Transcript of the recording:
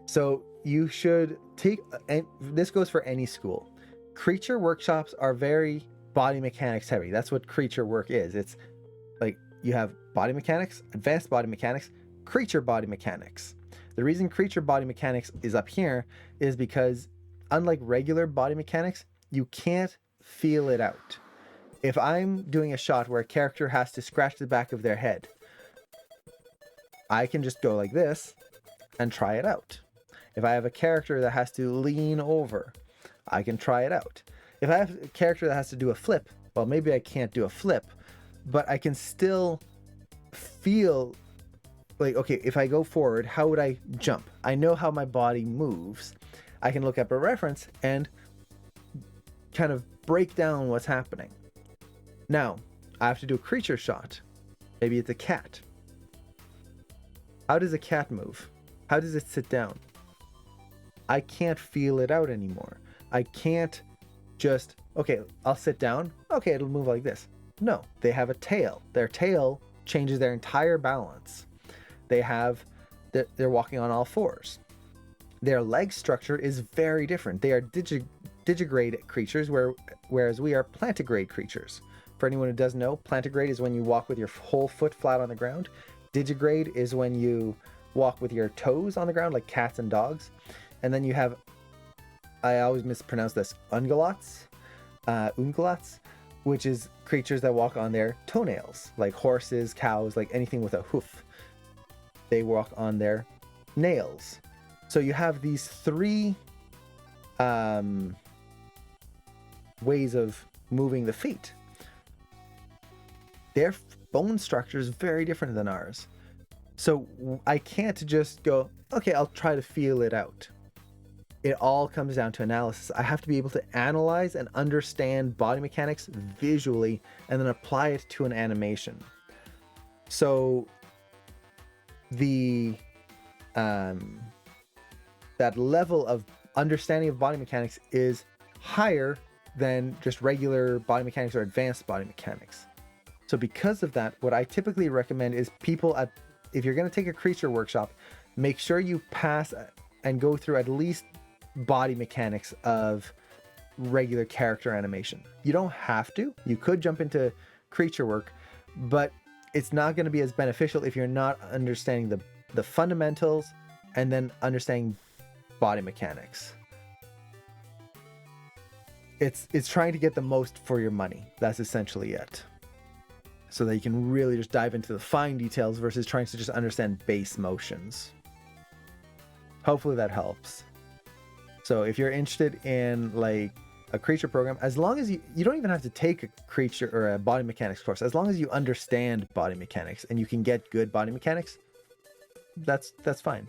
So you should take, and this goes for any school. Creature workshops are very body mechanics heavy. That's what creature work is. It's like you have body mechanics, advanced body mechanics, creature body mechanics. The reason creature body mechanics is up here is because, unlike regular body mechanics, you can't feel it out. If I'm doing a shot where a character has to scratch the back of their head, I can just go like this and try it out. If I have a character that has to lean over, I can try it out. If I have a character that has to do a flip, well, maybe I can't do a flip, but I can still feel like, okay, if I go forward, how would I jump? I know how my body moves. I can look up a reference and kind of break down what's happening. Now, I have to do a creature shot. Maybe it's a cat. How does a cat move? How does it sit down? I can't feel it out anymore. I can't just, okay, I'll sit down. Okay, it'll move like this. No, they have a tail. Their tail changes their entire balance. They're walking on all fours. Their leg structure is very different. They are digigrade creatures, whereas we are plantigrade creatures. For anyone who doesn't know, plantigrade is when you walk with your whole foot flat on the ground. Digigrade is when you walk with your toes on the ground, like cats and dogs. And then you have, I always mispronounce this, ungulates, which is creatures that walk on their toenails, like horses, cows, like anything with a hoof. They walk on their nails. So you have these three ways of moving the feet. Their bone structure is very different than ours. So I can't just go, okay, I'll try to feel it out. It all comes down to analysis. I have to be able to analyze and understand body mechanics visually and then apply it to an animation. So the that level of understanding of body mechanics is higher than just regular body mechanics or advanced body mechanics. So because of that, what I typically recommend is if you're going to take a creature workshop, make sure you pass and go through at least body mechanics of regular character animation. You don't have to. You could jump into creature work, but it's not going to be as beneficial if you're not understanding the fundamentals and then understanding body mechanics. It's trying to get the most for your money. That's essentially it. So that you can really just dive into the fine details versus trying to just understand base motions. Hopefully that helps. So if you're interested in like a creature program, as long as you don't even have to take a creature or a body mechanics course, as long as you understand body mechanics and you can get good body mechanics, that's fine.